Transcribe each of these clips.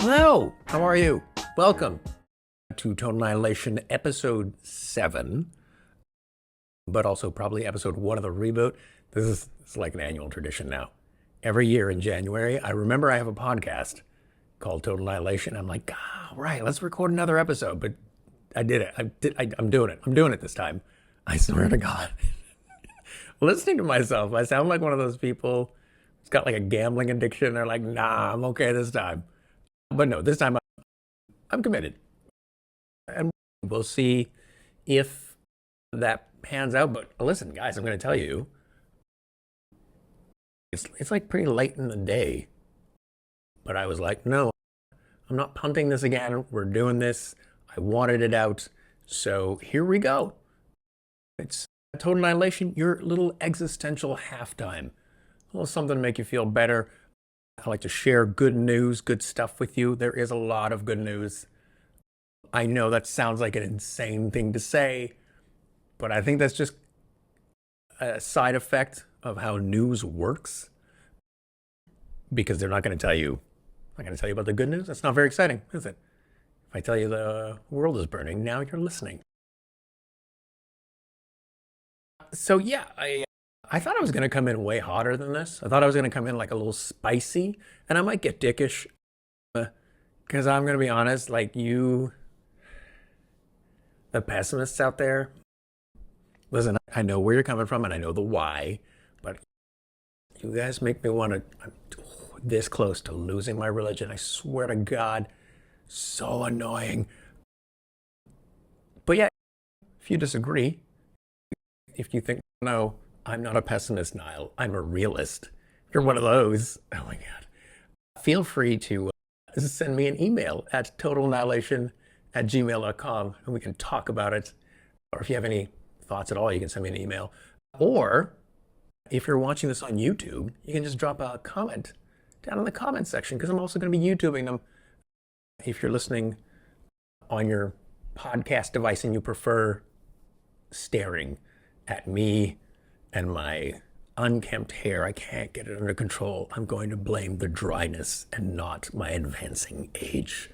Hello, how are you? Welcome to Total Annihilation Episode 7, but also probably Episode 1 of the reboot. This is like an annual tradition now. Every year in January, I remember I have a podcast called Total Annihilation. I'm like, right, let's record another episode. But I did it. I'm doing it. I'm doing it this time. I swear to God. Listening to myself, I sound like one of those people who's got like a gambling addiction. They're like, nah, I'm okay this time. But no, this time I'm committed. And we'll see if that pans out. But listen, guys, I'm going to tell you, it's like pretty late in the day. But I was like, no, I'm not punting this again. We're doing this. I wanted it out. So here we go. It's Total Annihilation, your little existential halftime. A little something to make you feel better. I like to share good news, good stuff with you. There is a lot of good news. I know that sounds like an insane thing to say, but I think that's just a side effect of how news works. Because they're not going to tell you, about the good news. That's not very exciting, is it? If I tell you the world is burning, now you're listening. So yeah, I thought I was going to come in way hotter than this. I thought I was going to come in like a little spicy, and I might get dickish. Because I'm going to be honest, like you, the pessimists out there, listen, I know where you're coming from and I know the why, but you guys make me want to, I'm this close to losing my religion. I swear to God, so annoying. But yeah, if you disagree, if you think, no, I'm not a pessimist, Niall, I'm a realist. If you're one of those, oh my God, feel free to send me an email at totalannihilation@gmail.com and we can talk about it. Or if you have any thoughts at all, you can send me an email. Or if you're watching this on YouTube, you can just drop a comment down in the comment section because I'm also going to be YouTubing them. If you're listening on your podcast device and you prefer staring at me and my unkempt hair, I can't get it under control, I'm going to blame the dryness and not my advancing age.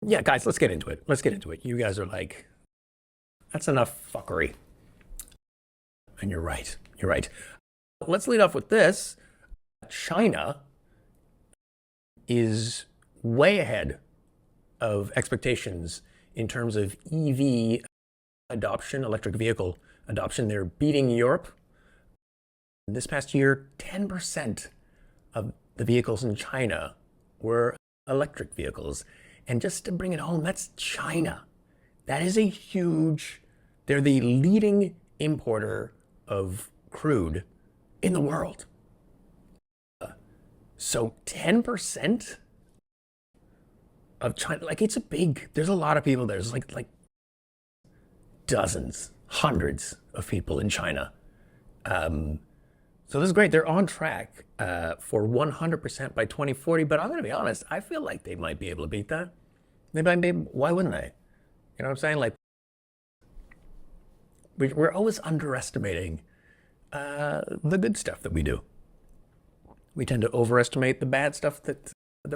Yeah, guys, let's get into it. You guys are like, that's enough fuckery. And you're right. Let's lead off with this. China is way ahead of expectations in terms of EV adoption, electric vehicle adoption. They're beating Europe. This past year, 10% of the vehicles in China were electric vehicles. And just to bring it home, that's China. That is a huge, they're the leading importer of crude in the world. So 10% of China, like it's a big, there's a lot of people there. There's like dozens, hundreds of people in China. So this is great. They're on track for 100% by 2040. But I'm going to be honest, I feel like they might be able to beat that. Why wouldn't they? You know what I'm saying? Like, we're always underestimating the good stuff that we do. We tend to overestimate the bad stuff that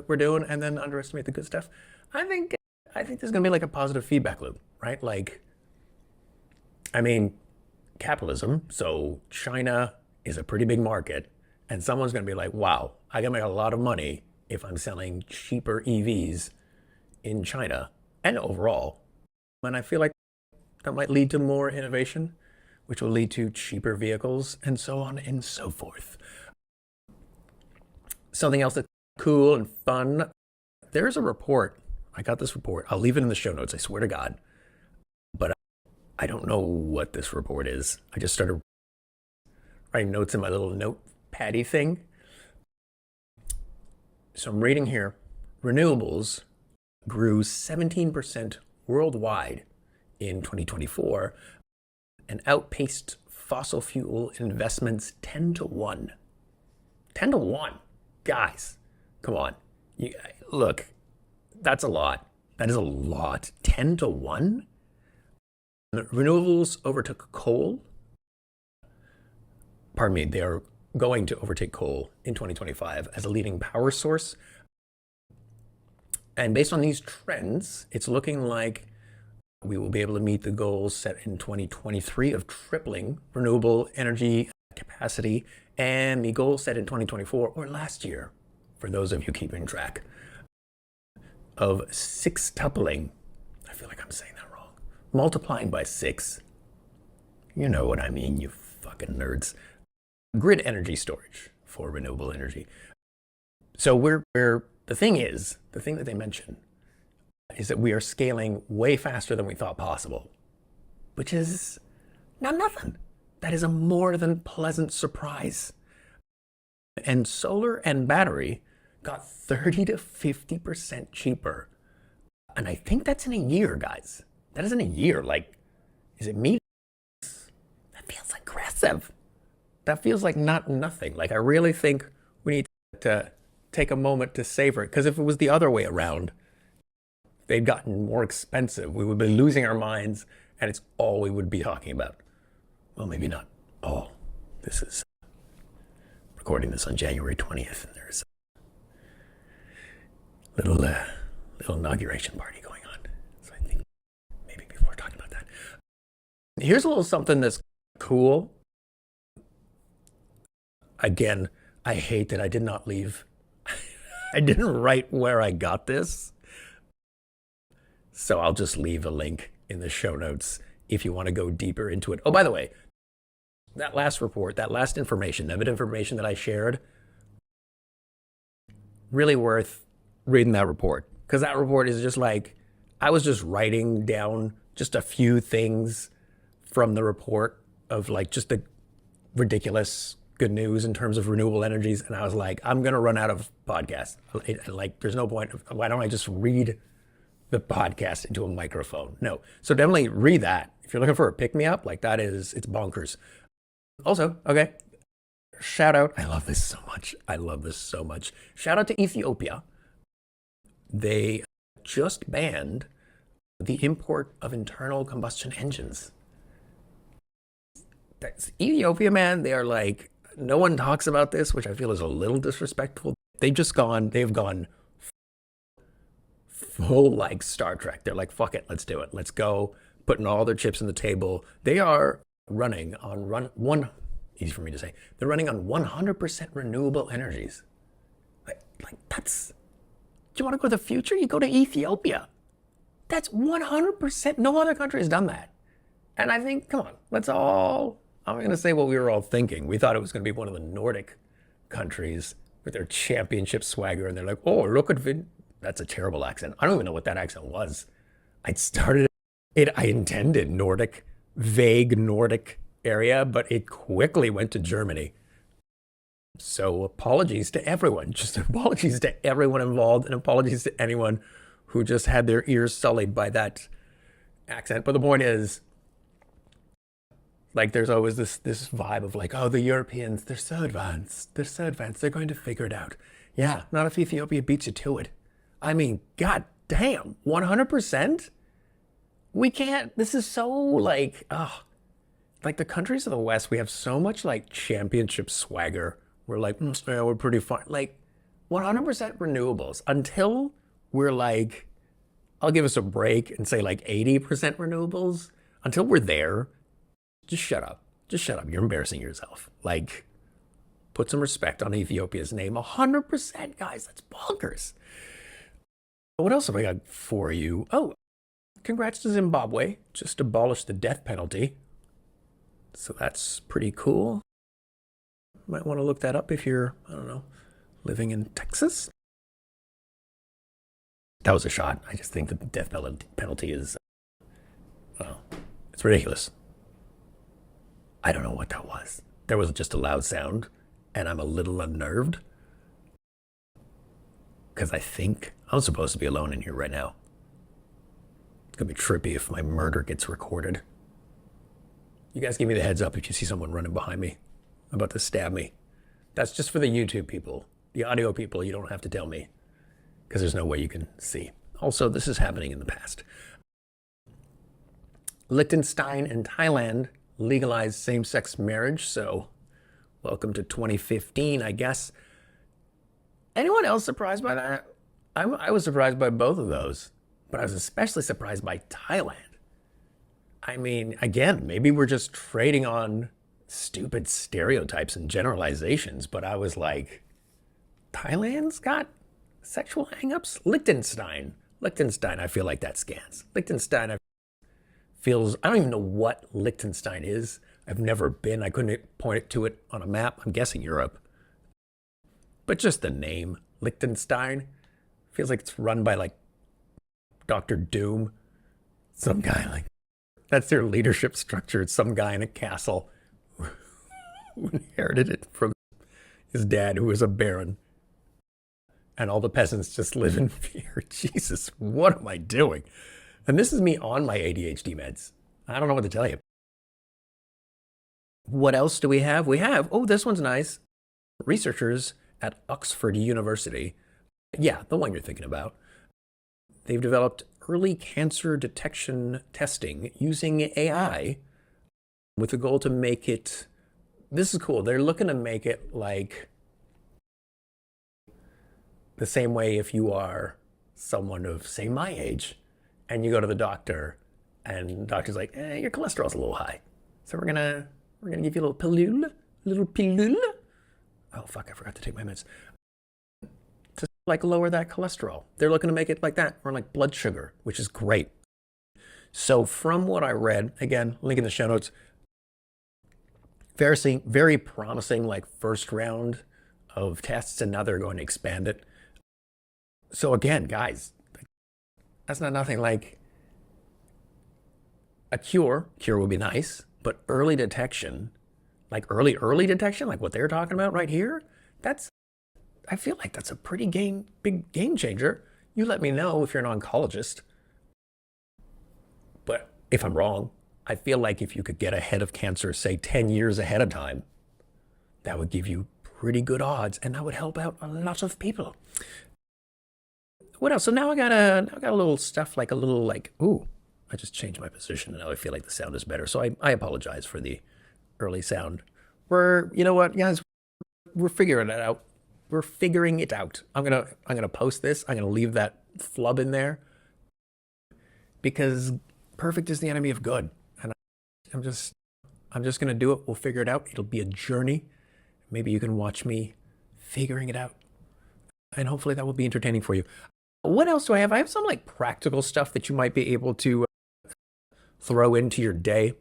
we're doing and then underestimate the good stuff. I think there's going to be like a positive feedback loop, right? Like, I mean, capitalism. So China is a pretty big market, and someone's going to be like, wow, I can make a lot of money if I'm selling cheaper EVs in China and overall. And I feel like that might lead to more innovation, which will lead to cheaper vehicles and so on and so forth. Something else that's cool and fun. There's a report. I got this report. I'll leave it in the show notes, I swear to God. But I don't know what this report is. I just started writing notes in my little notepaddy thing. So I'm reading here. Renewables grew 17% worldwide in 2024 and outpaced fossil fuel investments 10 to 1. 10 to 1. Guys, come on. Look, that's a lot. That is a lot. 10 to 1? Renewables overtook coal. Pardon me, they are going to overtake coal in 2025 as a leading power source. And based on these trends, it's looking like we will be able to meet the goals set in 2023 of tripling renewable energy capacity and the goal set in 2024, or last year, for those of you keeping track, of sextupling. I feel like I'm saying that wrong. Multiplying by 6. You know what I mean, you fucking nerds. Grid energy storage for renewable energy. So the thing that they mention is that we are scaling way faster than we thought possible, which is not nothing. That is a more than pleasant surprise. And solar and battery got 30 to 50% cheaper. And I think that's in a year, guys. That is in a year. Like, is it me? That feels aggressive. That feels like not nothing. Like, I really think we need to take a moment to savor it. Because if it was the other way around, they'd gotten more expensive. We would be losing our minds, and it's all we would be talking about. Well, maybe not all. This is recording this on January 20th, and there's a little inauguration party going on. So I think maybe people are talking about that. Here's a little something that's cool. Again, I hate that I did not leave. I didn't write where I got this. So I'll just leave a link in the show notes if you want to go deeper into it. Oh, by the way, that last report, that last information, that bit of information that I shared, really worth reading that report. Because that report is just like, I was just writing down just a few things from the report of like just the ridiculous good news in terms of renewable energies. And I was like, I'm going to run out of podcasts. Like, there's no point. Why don't I just read the podcast into a microphone? No. So definitely read that. If you're looking for a pick-me-up, like that is, it's bonkers. Also, okay, shout out. I love this so much. I love this so much. Shout out to Ethiopia. They just banned the import of internal combustion engines. That's Ethiopia, man. They are like, no one talks about this, which I feel is a little disrespectful. They've gone full like Star Trek. They're like, fuck it, let's do it. Let's go, putting all their chips on the table. They are running on easy for me to say, they're running on 100% renewable energies. Like that's, do you want to go to the future? You go to Ethiopia. That's 100%. No other country has done that. And I think, come on, I'm going to say what we were all thinking. We thought it was going to be one of the Nordic countries with their championship swagger. And they're like, oh, look at that's a terrible accent. I don't even know what that accent was. I intended Nordic, vague Nordic area, but it quickly went to Germany. So apologies to everyone, just apologies to everyone involved, and apologies to anyone who just had their ears sullied by that accent. But the point is, like, there's always this vibe of like, oh, the Europeans, they're so advanced, they're going to figure it out. Yeah, not if Ethiopia beats you to it. I mean, god damn, 100%? We can't, this is so like, like the countries of the West, we have so much like championship swagger. We're like, yeah, we're pretty fine. Like 100% renewables until we're like, I'll give us a break and say like 80% renewables. Until we're there, just shut up. Just shut up. You're embarrassing yourself. Like, put some respect on Ethiopia's name. 100%, guys. That's bonkers. What else have I got for you? Oh, congrats to Zimbabwe. Just abolished the death penalty. So that's pretty cool. Might want to look that up if you're, I don't know, living in Texas. That was a shot. I just think that the death penalty is, well, it's ridiculous. I don't know what that was. There was just a loud sound, and I'm a little unnerved. Because I think I'm supposed to be alone in here right now. It's going to be trippy if my murder gets recorded. You guys give me the heads up if you see someone running behind me, about to stab me. That's just for the YouTube people. The audio people, you don't have to tell me, because there's no way you can see. Also, this is happening in the past. Liechtenstein and Thailand legalized same-sex marriage, so welcome to 2015, I guess. Anyone else surprised by that? I was surprised by both of those, but I was especially surprised by Thailand. I mean, again, maybe we're just trading on stupid stereotypes and generalizations, but I was like, Thailand's got sexual hangups? Liechtenstein, I feel like that scans. Liechtenstein feels, I don't even know what Liechtenstein is. I've never been. I couldn't point to it on a map. I'm guessing Europe. But just the name, Liechtenstein, feels like it's run by like Dr. Doom. Some guy like, that's their leadership structure. It's some guy in a castle who inherited it from his dad, who was a baron. And all the peasants just live in fear. Jesus, what am I doing? And this is me on my ADHD meds. I don't know what to tell you. What else do we have? We have, oh, this one's nice. Researchers at Oxford University, yeah, the one you're thinking about, they've developed early cancer detection testing using AI with the goal to make it, this is cool, they're looking to make it like the same way if you are someone of, say, my age, and you go to the doctor, and the doctor's like, your cholesterol's a little high. So we're gonna give you a little pilule. Oh, fuck, I forgot to take my meds. To like lower that cholesterol. They're looking to make it like that, or like blood sugar, which is great. So from what I read, again, link in the show notes, very promising, like first round of tests, and now they're going to expand it. So again, guys, that's not nothing. Like a cure would be nice, but early detection, like early detection, like what they're talking about right here, I feel like that's a pretty big game changer. You let me know if you're an oncologist. But if I'm wrong, I feel like if you could get ahead of cancer, say 10 years ahead of time, that would give you pretty good odds, and that would help out a lot of people. What else? So now I got a little stuff, like a little like, ooh, I just changed my position and now I feel like the sound is better. So I apologize for the early sound. You know what, guys, we're figuring it out. We're figuring it out. I'm gonna post this. I'm gonna leave that flub in there because perfect is the enemy of good. And I'm just gonna do it. We'll figure it out. It'll be a journey. Maybe you can watch me figuring it out. And hopefully that will be entertaining for you. What else do I have? I have some like practical stuff that you might be able to throw into your day.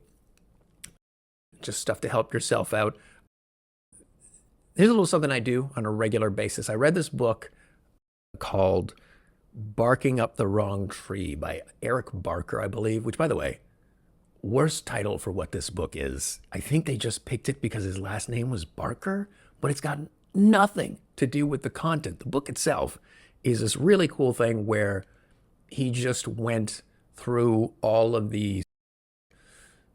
Just stuff to help yourself out. Here's a little something I do on a regular basis. I read this book called Barking Up the Wrong Tree by Eric Barker, I believe, which, by the way, worst title for what this book is. I think they just picked it because his last name was Barker, but it's got nothing to do with the content. The book itself is this really cool thing where he just went through all of these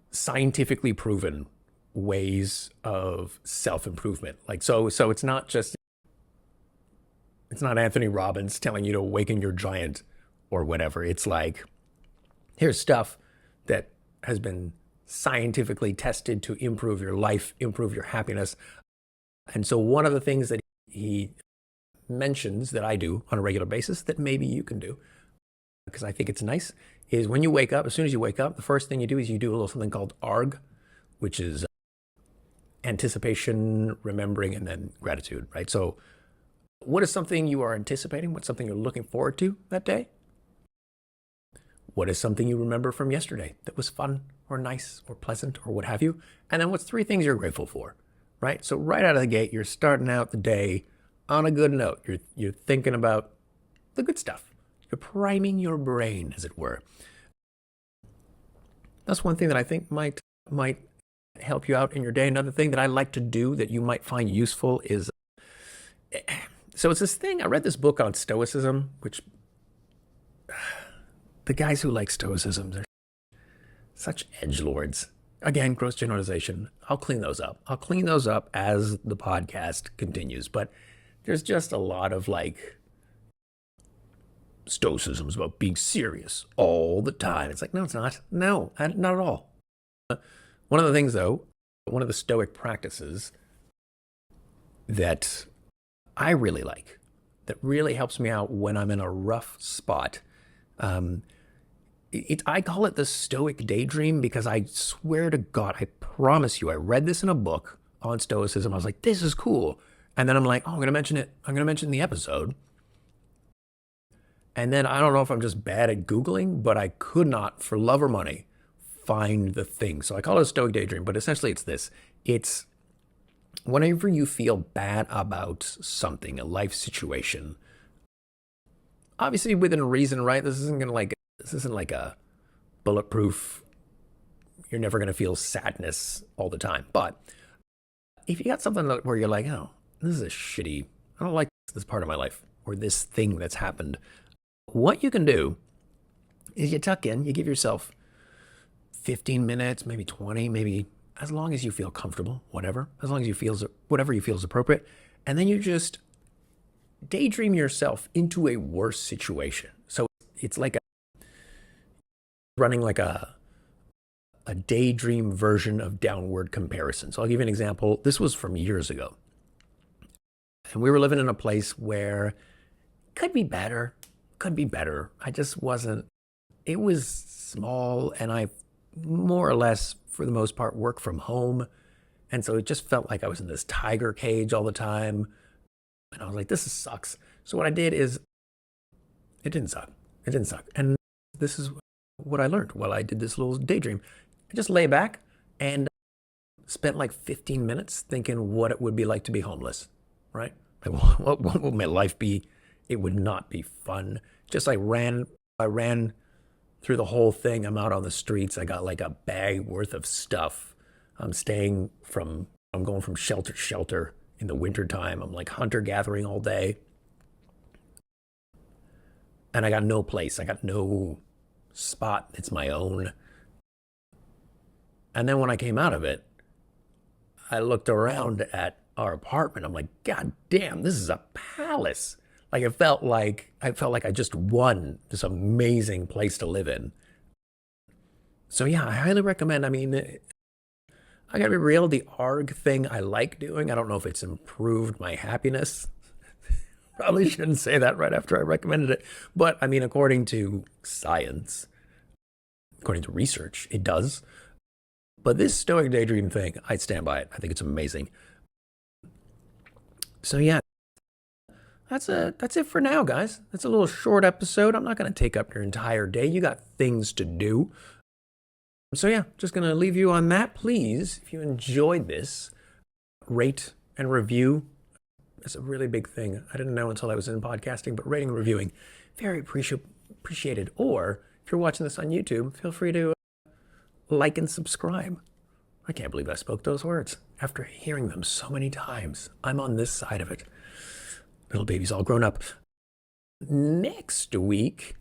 scientifically proven ways of self-improvement. Like, so it's not Anthony Robbins telling you to awaken your giant or whatever. It's like, here's stuff that has been scientifically tested to improve your life, improve your happiness. And so one of the things that he mentions that I do on a regular basis that maybe you can do, because I think it's nice, is when you wake up, as soon as you wake up, the first thing you do is you do a little something called ARG, which is anticipation, remembering, and then gratitude, right? So what is something you are anticipating? What's something you're looking forward to that day? What is something you remember from yesterday that was fun or nice or pleasant or what have you? And then what's 3 things you're grateful for, right? So right out of the gate, you're starting out the day on a good note. You're thinking about the good stuff. You're priming your brain, as it were. That's one thing that I think might help you out in your day. Another thing that I like to do that you might find useful is, so it's this thing, I read this book on Stoicism, which the guys who like Stoicism, they're such edgelords. Again, gross generalization. I'll clean those up. I'll clean those up as the podcast continues. But there's just a lot of like, Stoicism is about being serious all the time. It's like, no, it's not. No, not at all. One of the things, though, one of the Stoic practices that I really like, that really helps me out when I'm in a rough spot. I call it the Stoic Daydream because I swear to God, I promise you, I read this in a book on Stoicism. I was like, this is cool. And then I'm like, oh, I'm going to mention it. I'm going to mention the episode. And then I don't know if I'm just bad at Googling, but I could not, for love or money, find the thing. So I call it a Stoic Daydream, but essentially it's this. It's whenever you feel bad about something, a life situation, obviously within reason, right? This isn't like a bulletproof, you're never going to feel sadness all the time. But if you got something where you're like, oh, this is I don't like this part of my life or this thing that's happened, what you can do is you tuck in, you give yourself 15 minutes, maybe 20, maybe as long as you feel comfortable, whatever you feel is appropriate. And then you just daydream yourself into a worse situation. So it's like running like a daydream version of downward comparison. So I'll give you an example. This was from years ago. And we were living in a place where could be better. I just wasn't, it was small, and I more or less, for the most part, work from home. And so it just felt like I was in this tiger cage all the time. And I was like, this sucks. So what I did is, it didn't suck. And this is what I learned while I did this little daydream. I just lay back and spent like 15 minutes thinking what it would be like to be homeless, right? Like, what would my life be? It would not be fun. Just I ran through the whole thing. I'm out on the streets. I got like a bag worth of stuff. I'm going from shelter to shelter in the wintertime. I'm like hunter gathering all day. And I got no place. I got no spot. It's my own. And then when I came out of it, I looked around at our apartment. I'm like, God damn, this is a palace. Like I felt like I just won this amazing place to live in. So yeah, I highly recommend. I mean, I gotta be real, the ARG thing I like doing. I don't know if it's improved my happiness. Probably shouldn't say that right after I recommended it. But I mean, according to science, according to research, it does. But this Stoic Daydream thing, I stand by it. I think it's amazing. So yeah, that's it for now, guys. That's a little short episode. I'm not going to take up your entire day. You got things to do. So yeah, just going to leave you on that. Please, if you enjoyed this, rate and review. That's a really big thing. I didn't know until I was in podcasting, but rating and reviewing, very appreciated. Or if you're watching this on YouTube, feel free to like and subscribe. I can't believe I spoke those words after hearing them so many times. I'm on this side of it. Little baby's all grown up. Next week,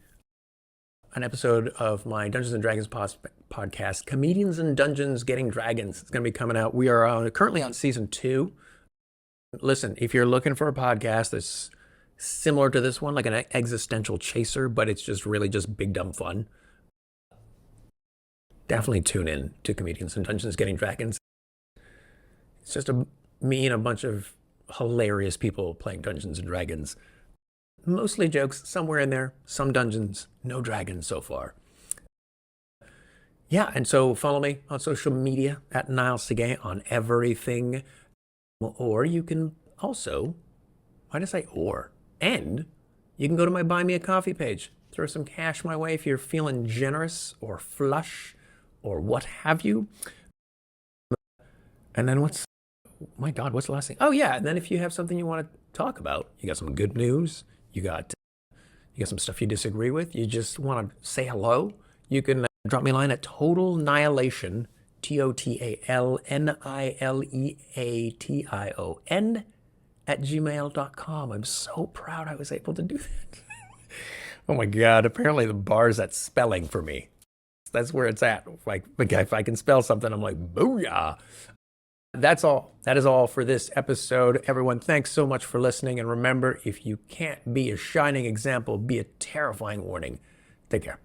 an episode of my Dungeons and Dragons podcast, Comedians in Dungeons Getting Dragons. It's going to be coming out. We are currently on season 2. Listen, if you're looking for a podcast that's similar to this one, like an existential chaser, but it's just really just big dumb fun, definitely tune in to Comedians in Dungeons Getting Dragons. It's just me and a bunch of hilarious people playing Dungeons and Dragons. Mostly jokes, somewhere in there, some dungeons, no dragons so far. Yeah, and so follow me on social media at Nile Seguin on everything. Or you can also, why did I say or? And you can go to my Buy Me a Coffee page. Throw some cash my way if you're feeling generous or flush or what have you. And then what's the last thing? Oh yeah, and then if you have something you want to talk about, you got some good news, you got some stuff you disagree with, you just want to say hello, you can drop me a line at Total Nileation, TOTALNILEATION @gmail.com. I'm so proud I was able to do that. Oh my God, apparently the bar's at spelling for me. That's where it's at. Like, if I can spell something, I'm like, booyah. That's all. That is all for this episode. Everyone, thanks so much for listening. And remember, if you can't be a shining example, be a terrifying warning. Take care.